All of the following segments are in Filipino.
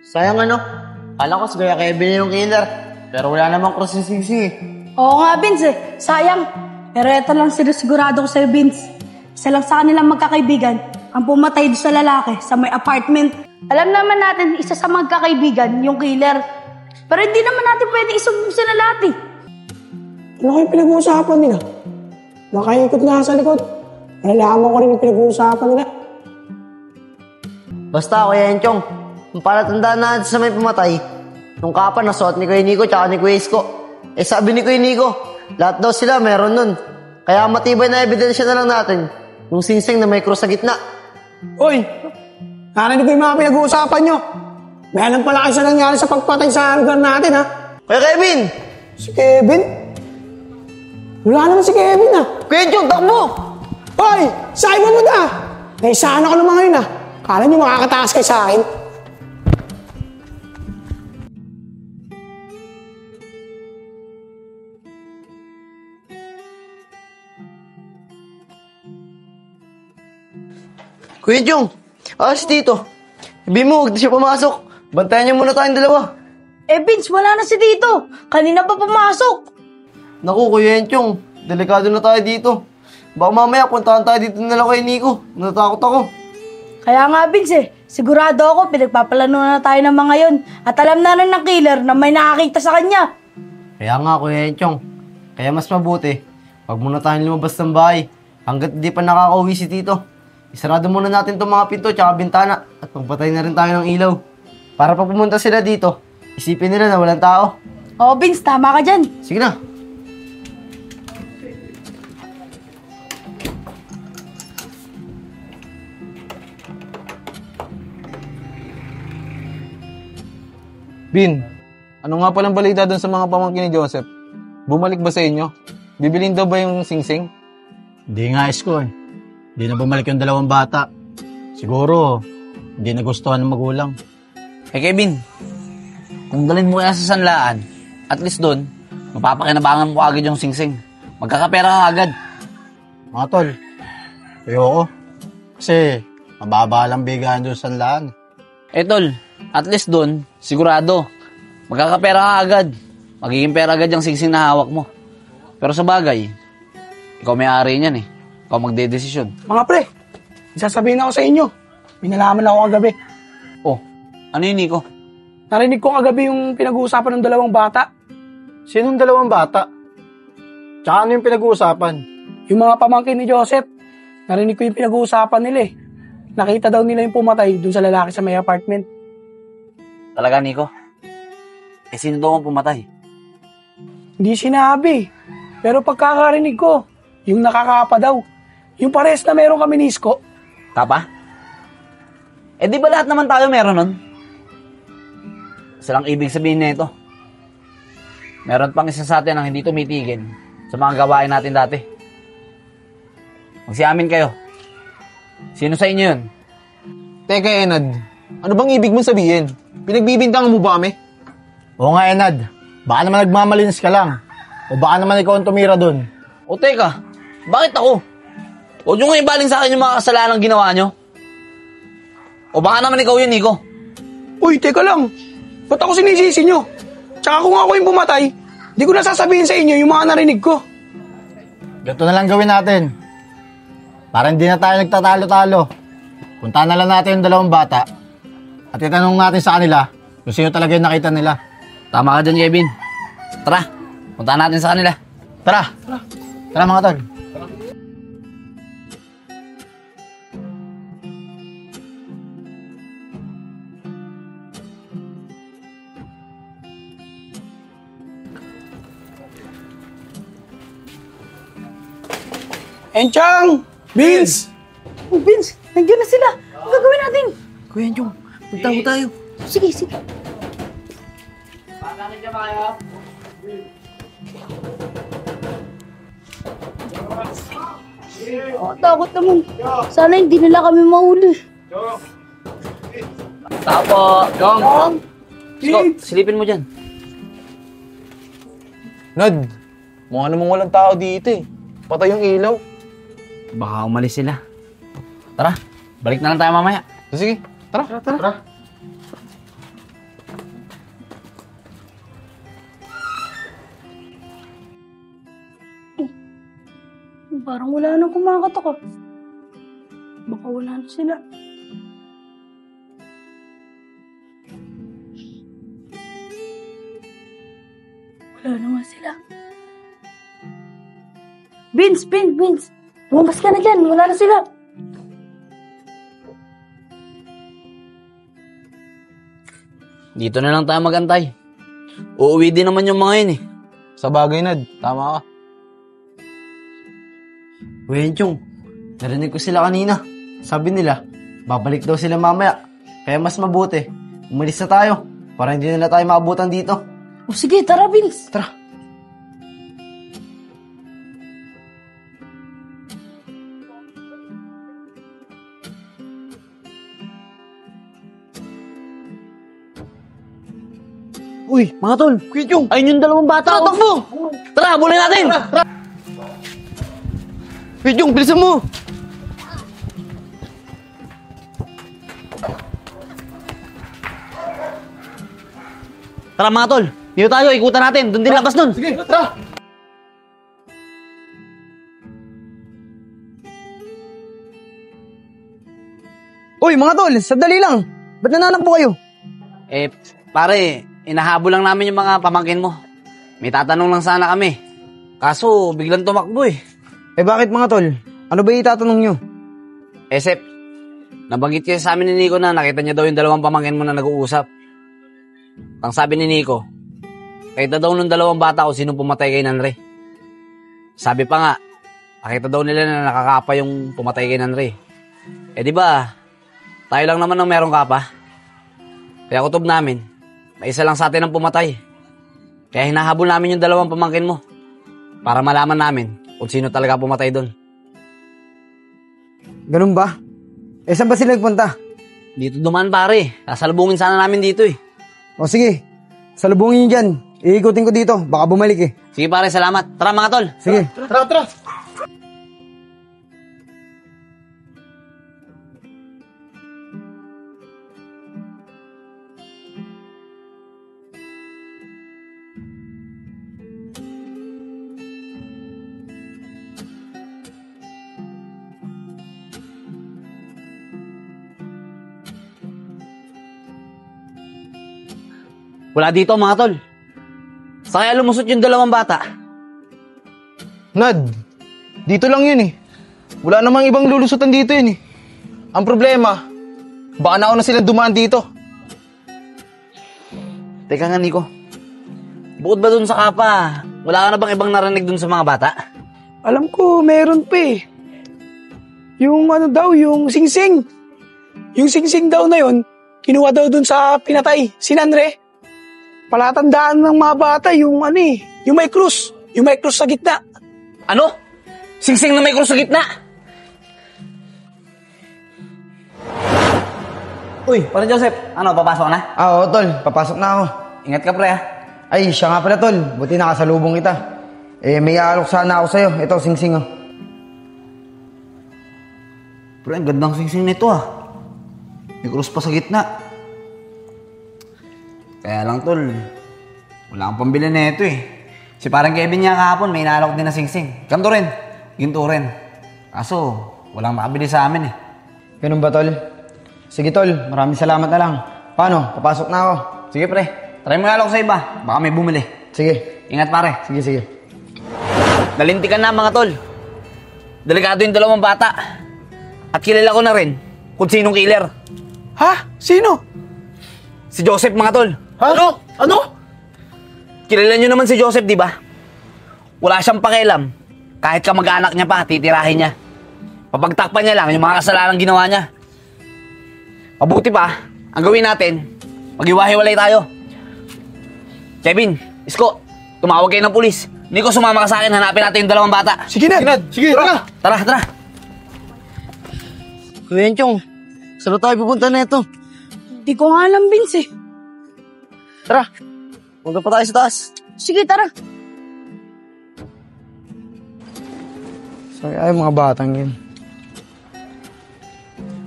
Sayang ano, kala ko si Kuya Kevin yung killer. Pero wala namang cross yung Sing Sing eh. Oo nga, Vince eh. Sayang. Pero ito lang sinisigurado ko sa'yo, Vince. Isa lang sa kanilang magkakaibigan ang pumatay doon sa lalaki sa may apartment. Alam naman natin, isa sa magkakaibigan, yung killer. Pero hindi naman natin pwede isumbong sila lahat eh. Ano kayong pinag-uusapan nila? Nakaikot nga sa likod. Nalaman ko rin yung pinag-uusapan nila. Basta Kuya Enchong, kung palatandaan natin sa may pumatay, nung kapan na suot ni Kuya Nico tsaka ni Kuya Isko. Eh sabi ni Kuya Nico, lahat daw sila meron nun. Kaya matibay na ebidensya na lang natin yung singsing na may krus sa gitna. Uy! Narinig ko yung mga pinag-uusapan nyo. May alam pala kayo sa nangyari sa pagpatay sa lugar natin, ha? Kuya Kevin! Si Kevin? Wala naman si Kevin, ha? Kuya Enchong, takbo! Hoy! Saan mo na? Naisaan ako naman ngayon, ha? Kala nyo makakatakas kayo sa akin? Kuya Enchong, si Tito. Sabi mo, huwag na siya pumasok. Bantayan niyo muna tayong dalawa. Eh, Vince, wala na si Tito. Kanina pa pumasok. Naku, Kuya Enchong, delikado na tayo dito. Baka mamaya puntahan tayo dito na lang kay Nico. Natatakot ako. Kaya nga, Vince eh. Sigurado ako, pinagpapalano na tayo ng mga yon. At alam na rin ng killer na may nakakita sa kanya. Kaya nga, Kuya Enchong. Kaya mas mabuti, huwag muna tayong lumabas ng bahay hanggat di pa nakakauwi si Tito. Isarado muna natin itong mga pinto tsaka bintana at magpatay na rin tayo ng ilaw. Para pag pumunta sila dito, isipin nila na walang tao. Oo, Vince, tama ka dyan. Sige na. Bin, ano nga palang balita doon sa mga pamangkin ni Joseph? Bumalik ba sa inyo? Bibilin daw ba yung singsing? Hindi nga, Isko eh. Hindi na bumalik yung dalawang bata. Siguro, hindi nagustuhan ng magulang. Eh Kevin, kung dalhin mo kaya sa sanlaan, at least doon, mapapakinabangan mo agad yung singsing. Magkakapera ka agad. Mga tol, ayoko. Kasi, mababa lang bigaan doon sa laan. Eh tol, at least doon, sigurado, magkakapera ka agad. Magiging pera agad yung singsing na hawak mo. Pero sa bagay, ikaw may-ari niyan eh. Ikaw magdedesisyon. Mga pre, sasabihin ako sa inyo. Pinalaman ako kagabi. Oh, ano yun, Nico? Narinig ko kagabi yung pinag-uusapan ng dalawang bata. Sinong dalawang bata? Tsaka ano yung pinag-uusapan? Yung mga pamangkin ni Joseph. Narinig ko yung pinag-uusapan nila eh. Nakita daw nila yung pumatay dun sa lalaki sa may apartment. Talaga, Nico? Eh, sino daw ang pumatay? Hindi sinabi. Pero pagkakarinig ko, yung nakakapa daw. Yung pares na meron kami ni Isko. Tapa? Eh, di ba lahat naman tayo meron nun? Isa lang ibig sabihin nito. Meron pang isa sa atin ang hindi tumitigil sa mga gawain natin dati. Magsiamin kayo. Sino sa inyo yun? Teka, Enad, ano bang ibig mong sabihin? Pinagbibintangan mo ba kami? Oo nga, Enad. Baka naman nagmamalinis ka lang. O baka naman ikaw ang tumira doon. O teka, bakit ako? Huwag nyo nga ibaling sa akin yung mga kasalanang ginawa nyo. O baka naman ikaw yun, Nico. Uy, teka lang. Ba't ako sinisisi nyo? Tsaka kung ako yung pumatay, di ko nasasabihin sa inyo yung mga narinig ko. Ganito na lang gawin natin. Para hindi na tayo nagtatalo-talo. Punta na lang natin yung dalawang bata. At itanong natin sa kanila kung sino talaga yung nakita nila. Tama ka dyan, Kevin. Tara, punta natin sa kanila. Tara! Tara mga tol. Enchang! Vince! Oh, Vince, nandiyan na sila. Ano gagawin natin? Kuya Enchong, magtago tayo. Sige, sige. Oh, takot naman. Sana hindi nila kami mahuli. Tao po. Gong. Scott, silipin mo dyan. Nad, mukha namang walang tao dito eh. Patay yung ilaw. Baka umalis sila. Tara, balik na lang tayo mamaya. Sige, tara. Parang wala nang kumakatok ah. Baka wala na sila. Wala naman sila. Vince! Lumabas ka na dyan. Wala na sila. Dito na lang tayo magantay. Uuwi din naman yung mga yun eh. Sa bagay, Nad. Tama ka. Kuya Enchong, narinig ko sila kanina. Sabi nila, babalik daw sila mamaya. Kaya mas mabuti, umalis na tayo para hindi na tayo maabutan dito. O sige, tara Vince. Tara. Uy, mga tol. Kuya Enchong! Ayun yung dalawang bata. Tara, takbo! Tara, bulay natin! Kuya Enchong, bilisan mo! Tara mga tol. Dito tayo, ikutan natin. Doon din labas nun. Sige, tara! Uy, mga tol, sandali lang. Ba't nananakbo kayo? Eh, pare, inahabol lang namin yung mga pamangkin mo. May tatanong lang sana kami. Kaso, biglang tumakbo eh. Eh bakit mga tol? Ano ba itatanong nyo? Eh, Sep, nabanggit kasi sa amin ni Nico na nakita niya daw yung dalawang pamangkin mo na nag-uusap. Ang sabi ni Nico, nakita daw nung dalawang bata kung sino pumatay kay Nanre. Sabi pa nga, nakita daw nila na nakakapa yung pumatay kay Nanre. Eh di ba, tayo lang naman ang merong kapa. Kaya kutob namin, may isa lang sa atin ang pumatay. Kaya hinahabol namin yung dalawang pamangkin mo para malaman namin kung sino talaga pumatay doon. Ganun ba? Eh saan ba sila nagpunta? Dito duman pare, sasalubungin sana namin dito eh. O sige, salubungin nyo dyan. Iikutin ko dito, baka bumalik eh. Sige pare, salamat. Tara mga tol. Sige. Tara! Wala dito mga tol. Sa kaya lumusot yung dalawang bata. Nad, dito lang yun eh. Wala namang ibang lulusutan dito yun eh. Ang problema, baka nauna silang dumaan dito. Teka nga Nico, bukod ba dun sa kapa, wala ka na bang ibang narinig dun sa mga bata? Alam ko, meron pa eh. Yung ano daw, yung singsing. Yung singsing daw na yun, kinuha daw dun sa pinatay, si Nanre. Palatandaan ng mga bata yung ano eh, yung may krus. Yung may krus sa gitna. Ano? Singsing na may krus sa gitna? Uy, parang Joseph, ano, papasok na? Oo tol, papasok na ako. Ingat ka pre ha. Ay, siya nga pala tol, buti nakasalubong kita. Eh may aalok sana ako sa'yo, ito singsing oh. Pre, ang gandang singsing nito ah. May krus pa sa gitna. Kaya lang tol, wala akong pambili na ito eh. Si parang Kevin niya kahapon, may inaalok din na singsing. Ganto rin, ginto rin. Kaso, walang makabili sa amin eh. Ganun ba tol? Sige tol, maraming salamat na lang. Paano, papasok na ako. Sige pre, try mo alok sa iba, baka may bumili. Sige, Ingat pare. sige. Nalintikan na mga tol. Delikado yung dalawang bata. At kilala ko na rin kung sinong killer. Ha? Sino? Si Joseph mga tol. Ano? Kilala nyo naman si Joseph, di ba? Wala siyang pakialam. Kahit kamag-anak niya pa, titirahin niya. Papagtakpan niya lang yung mga kasalanang ginawa niya. Mabuti pa, ang gawin natin, maghiwa-hiwalay tayo. Kevin, Isko, tumawag kayo ng pulis. Nico, sumama ka sa akin, hanapin natin yung dalawang bata. Sige na. Sige, tara! Tara. Kuya Enchong, saan tayo pupunta na ito? Di ko nga alam, Vince eh. Tara, punta pa tayo sa taas. Sige, tara. Sorry, ay mga batang yun.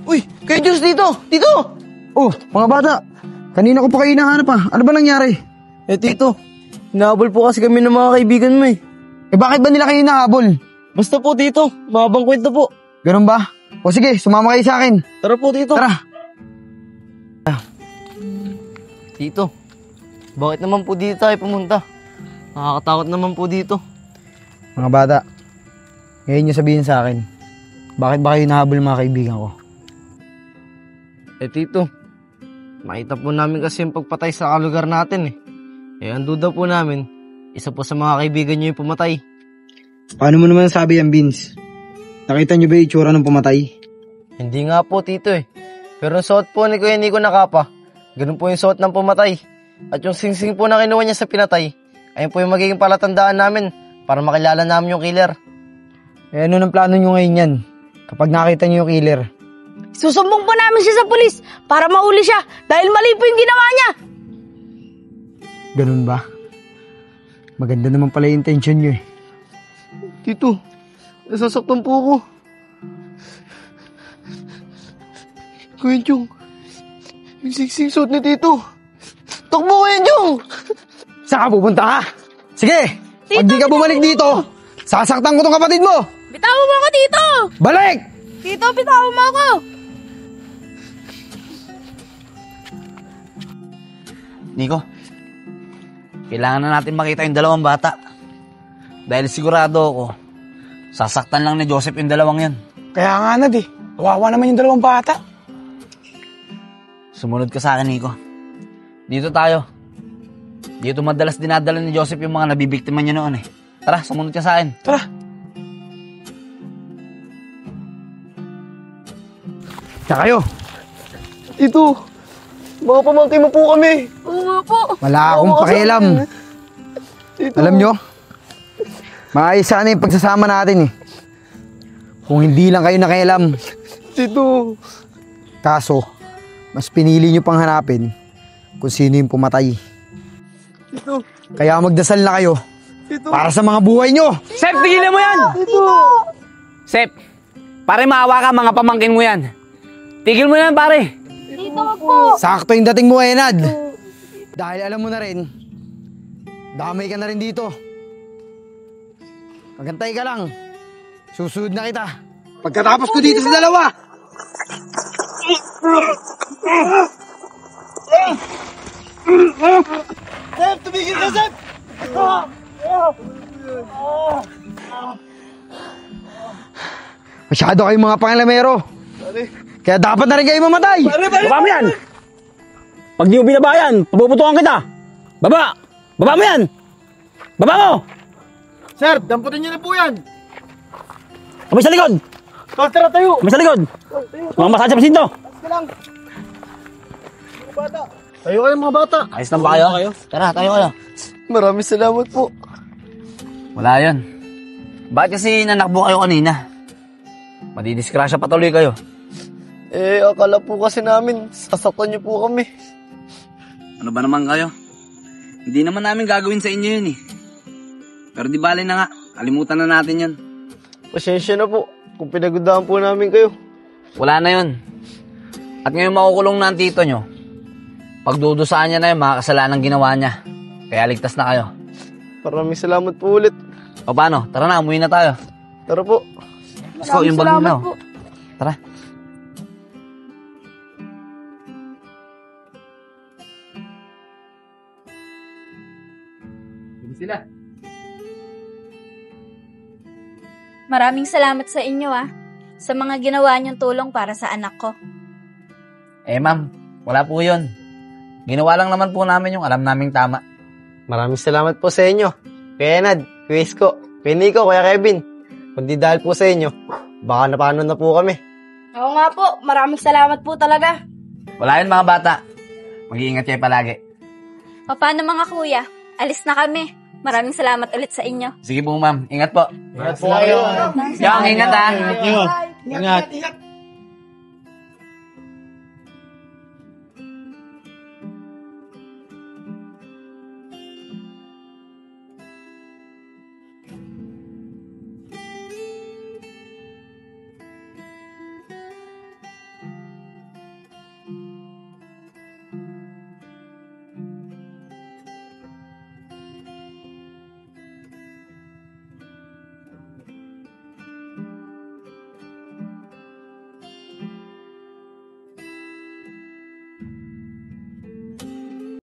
Uy, kayo Diyos dito! Dito! Oh, mga bata, kanina ko pa kayo hinahanap ah. Ano ba nangyari? Eh tito, hinahabol po kasi kami ng mga kaibigan mo eh. Eh bakit ba nila kayo hinahabol? Basta po, Tito. Mahabang kwento po. Ganun ba? O sige, sumama kayo sa akin. Tara po, Tito. Tara. Tito, bakit naman po dito tayo pumunta? Nakakatakot naman po dito. Mga bata, ngayon nyo sabihin sa akin, bakit ba kayo nahabol ng mga kaibigan ko? Tito, makita po namin kasi yung pagpatay sa kalugar natin ang duda po namin, isa po sa mga kaibigan nyo yung pumatay. Paano mo naman sabi yan, Vince? Nakita nyo ba yung itsura ng pumatay? Hindi nga po, Tito Pero suot po ni Kuya Nico na kapa. Ganun po yung suot ng pumatay. At yung singsing po na kinuha niya sa pinatay, ayun po yung magiging palatandaan namin para makilala namin yung killer. Ano ng plano nyo ngayon yan? Kapag nakita nyo yung killer? Susumbong po namin siya sa pulis para mauli siya dahil mali po yung ginawa niya. Ganun ba? Maganda naman pala yung intention nyo Tito, nasasaktan po ako. Kuya Jong, yung singsing suot ni Tito. Takbo, Kuya Jong! Saan ka pupunta ka? Sige! Tito, Pag di ka bumalik dito, sasaktan ko tong kapatid mo! Bitawan mo ako, Tito! Balik! Tito, bitawan mo ako! Nico, kailangan na natin makita yung dalawang bata. Dahil sigurado ako, sasaktan lang ni Joseph yung dalawang yan. Kaya nga, Nad kawawa naman yung dalawang bata. Sumunod ka sa akin, Nico. Dito tayo. Dito madalas dinadala ni Joseph yung mga nabibiktima niya noon Tara, sumunod ka sa akin. Tara. Tsaka kayo, Tito, mga pamangkin mo po kami. Oo nga po. wala akong pakialam. Tito. Alam nyo, maayos sana yung pagsasama natin Kung hindi lang kayo nakialam. Tito. Kaso, mas pinili nyo pang hanapin kung sino yung pumatay. Tito. Kaya magdasal na kayo Tito. para sa mga buhay nyo. Sep, tigilan mo yan! Tito. Sep, pare maawa ka, mga pamangkin mo yan. Tigil mo yan, pare. Tito, wag po. Sakto yung dating mo, Enad. Dahil alam mo na rin, damay ka na rin dito. Magantay ka lang. Susunod na kita. Pagkatapos ko dito sa dalawa. Sep, tumigil ka, Sep! Masyado kayong mga pangalamero. Kaya dapat na rin kayo mamatay. Baba mo yan! Pag di mo binabayan, pabuputukan kita! Baba! Baba mo yan! Baba mo! Sir, damputin niyo na po yan. Kamay sa likod! Tara tayo! Kamay sa likod! Mga masahe sa pasinto! Tayo kayo mga bata. Ayos lang ba kayo? Tara, tayo kayo. Maraming salamat po. Wala yun. Bakit kasi nanakbo kayo kanina? Madidiskrasya patuloy kayo. Akala po kasi namin, sasaktan niyo po kami. Ano ba naman kayo? Hindi naman namin gagawin sa inyo yun Pero di bale na nga, kalimutan na natin yun. Pasensya na po kung pinagudaan po namin kayo. Wala na yun. At ngayon makukulong na ang tito nyo. Pagdudusaan niya na yung mga kasalanan ginawa niya. Kaya ligtas na kayo. Maraming salamat po ulit. O paano? Tara na, umuwi na tayo. Tara po. Let's go, yung bag mo na. Tara. Sila. Maraming salamat sa inyo sa mga ginawa niyong tulong para sa anak ko. Ma'am, wala po yun. Ginawa lang naman po namin yung alam naming tama. Maraming salamat po sa inyo. Kuya Nad, Kuya Isko, Kuya Nico, Kuya Kevin. Kundi dahil po sa inyo, baka napano na po kami. Oo nga po. Maraming salamat po talaga. Wala yun mga bata. Mag-iingat kayo palagi. O paano mga kuya? Alis na kami. Maraming salamat ulit sa inyo. Sige po ma'am, ingat po. Ingat po kayo. Yang, ingat Ingat.